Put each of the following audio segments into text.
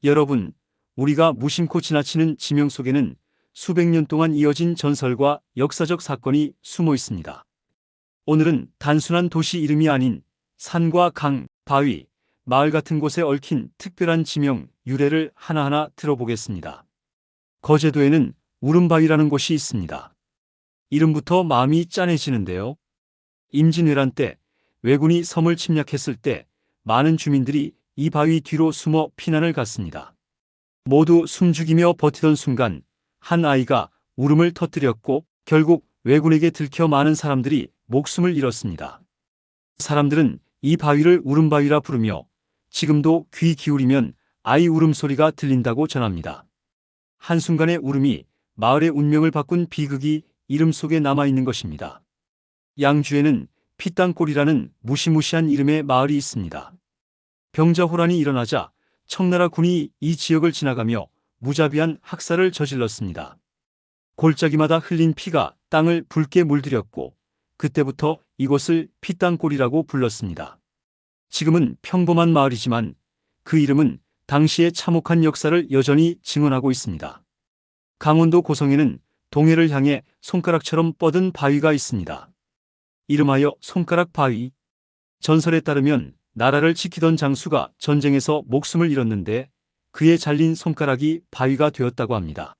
여러분, 우리가 무심코 지나치는 지명 속에는 수백 년 동안 이어진 전설과 역사적 사건이 숨어 있습니다. 오늘은 단순한 도시 이름이 아닌 산과 강, 바위, 마을 같은 곳에 얽힌 특별한 지명, 유래를 하나하나 들어보겠습니다. 거제도에는 울음바위라는 곳이 있습니다. 이름부터 마음이 짠해지는데요. 임진왜란 때 왜군이 섬을 침략했을 때 많은 주민들이 이 바위 뒤로 숨어 피난을 갔습니다. 모두 숨죽이며 버티던 순간 한 아이가 울음을 터뜨렸고 결국 왜군에게 들켜 많은 사람들이 목숨을 잃었습니다. 사람들은 이 바위를 울음바위라 부르며 지금도 귀 기울이면 아이 울음소리가 들린다고 전합니다. 한순간의 울음이 마을의 운명을 바꾼 비극이 이름 속에 남아있는 것입니다. 양주에는 피땅골이라는 무시무시한 이름의 마을이 있습니다. 병자호란이 일어나자 청나라 군이 이 지역을 지나가며 무자비한 학살을 저질렀습니다. 골짜기마다 흘린 피가 땅을 붉게 물들였고 그때부터 이곳을 피땅골이라고 불렀습니다. 지금은 평범한 마을이지만 그 이름은 당시의 참혹한 역사를 여전히 증언하고 있습니다. 강원도 고성에는 동해를 향해 손가락처럼 뻗은 바위가 있습니다. 이름하여 손가락 바위. 전설에 따르면 나라를 지키던 장수가 전쟁에서 목숨을 잃었는데 그의 잘린 손가락이 바위가 되었다고 합니다.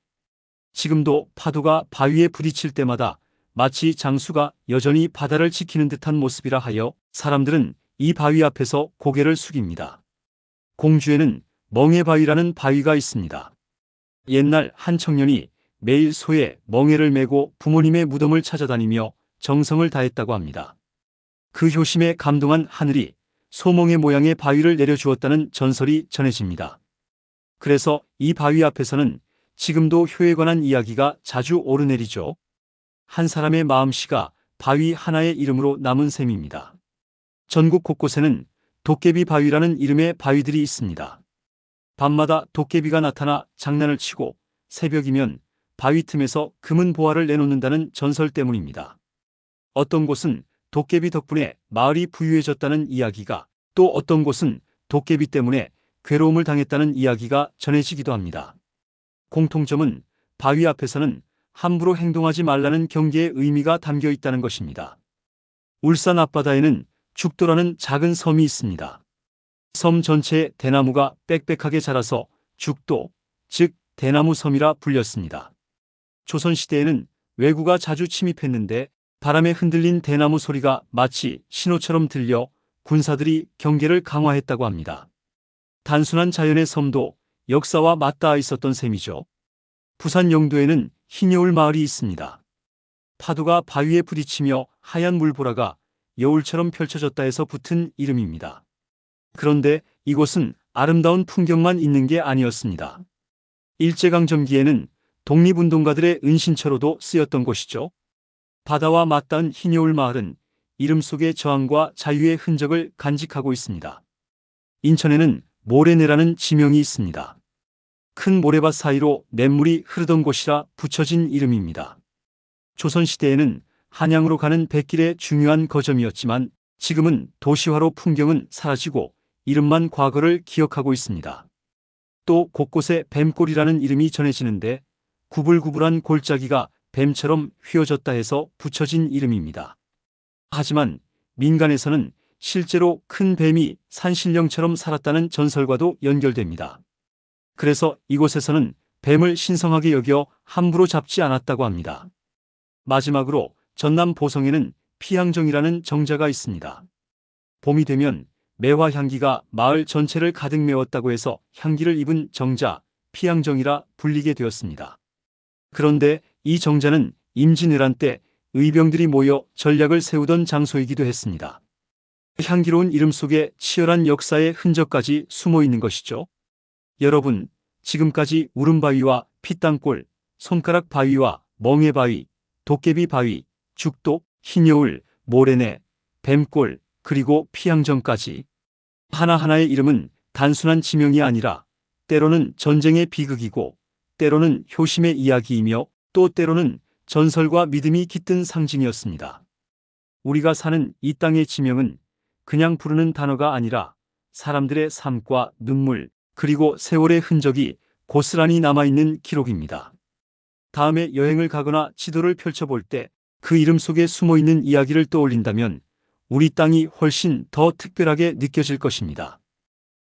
지금도 파도가 바위에 부딪힐 때마다 마치 장수가 여전히 바다를 지키는 듯한 모습이라 하여 사람들은 이 바위 앞에서 고개를 숙입니다. 공주에는 멍해바위라는 바위가 있습니다. 옛날 한 청년이 매일 소에 멍해를 메고 부모님의 무덤을 찾아다니며 정성을 다했다고 합니다. 그 효심에 감동한 하늘이 소멍해 모양의 바위를 내려주었다는 전설이 전해집니다. 그래서 이 바위 앞에서는 지금도 효에 관한 이야기가 자주 오르내리죠. 한 사람의 마음씨가 바위 하나의 이름으로 남은 셈입니다. 전국 곳곳에는 도깨비 바위라는 이름의 바위들이 있습니다. 밤마다 도깨비가 나타나 장난을 치고 새벽이면 바위 틈에서 금은 보화를 내놓는다는 전설 때문입니다. 어떤 곳은 도깨비 덕분에 마을이 부유해졌다는 이야기가, 또 어떤 곳은 도깨비 때문에 괴로움을 당했다는 이야기가 전해지기도 합니다. 공통점은 바위 앞에서는 함부로 행동하지 말라는 경계의 의미가 담겨 있다는 것입니다. 울산 앞바다에는 죽도라는 작은 섬이 있습니다. 섬 전체에 대나무가 빽빽하게 자라서 죽도, 즉 대나무 섬이라 불렸습니다. 조선시대에는 왜구가 자주 침입했는데 바람에 흔들린 대나무 소리가 마치 신호처럼 들려 군사들이 경계를 강화했다고 합니다. 단순한 자연의 섬도 역사와 맞닿아 있었던 셈이죠. 부산 영도에는 흰여울 마을이 있습니다. 파도가 바위에 부딪히며 하얀 물보라가 여울처럼 펼쳐졌다 해서 붙은 이름입니다. 그런데 이곳은 아름다운 풍경만 있는 게 아니었습니다. 일제강점기에는 독립운동가들의 은신처로도 쓰였던 곳이죠. 바다와 맞닿은 흰여울 마을은 이름 속의 저항과 자유의 흔적을 간직하고 있습니다. 인천에는 모래내라는 지명이 있습니다. 큰 모래밭 사이로 냇물이 흐르던 곳이라 붙여진 이름입니다. 조선시대에는 한양으로 가는 백길의 중요한 거점이었지만 지금은 도시화로 풍경은 사라지고 이름만 과거를 기억하고 있습니다. 또 곳곳에 뱀골이라는 이름이 전해지는데 구불구불한 골짜기가 뱀처럼 휘어졌다 해서 붙여진 이름입니다. 하지만 민간에서는 실제로 큰 뱀이 산신령처럼 살았다는 전설과도 연결됩니다. 그래서 이곳에서는 뱀을 신성하게 여겨 함부로 잡지 않았다고 합니다. 마지막으로 전남 보성에는 피향정이라는 정자가 있습니다. 봄이 되면 매화 향기가 마을 전체를 가득 메웠다고 해서 향기를 입은 정자, 피향정이라 불리게 되었습니다. 그런데 이 정자는 임진왜란 때 의병들이 모여 전략을 세우던 장소이기도 했습니다. 향기로운 이름 속에 치열한 역사의 흔적까지 숨어 있는 것이죠. 여러분, 지금까지 울음바위와 피땅골, 손가락 바위와 멍해바위, 도깨비 바위, 죽도, 흰여울, 모래내, 뱀골, 그리고 피향정까지 하나하나의 이름은 단순한 지명이 아니라 때로는 전쟁의 비극이고 때로는 효심의 이야기이며 또 때로는 전설과 믿음이 깃든 상징이었습니다. 우리가 사는 이 땅의 지명은 그냥 부르는 단어가 아니라 사람들의 삶과 눈물, 그리고 세월의 흔적이 고스란히 남아있는 기록입니다. 다음에 여행을 가거나 지도를 펼쳐볼 때 그 이름 속에 숨어있는 이야기를 떠올린다면 우리 땅이 훨씬 더 특별하게 느껴질 것입니다.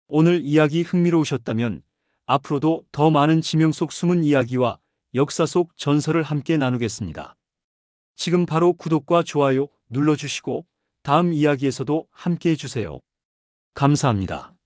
오늘 이야기 흥미로우셨다면 앞으로도 더 많은 지명 속 숨은 이야기와 역사 속 전설을 함께 나누겠습니다. 지금 바로 구독과 좋아요 눌러주시고 다음 이야기에서도 함께 해주세요. 감사합니다.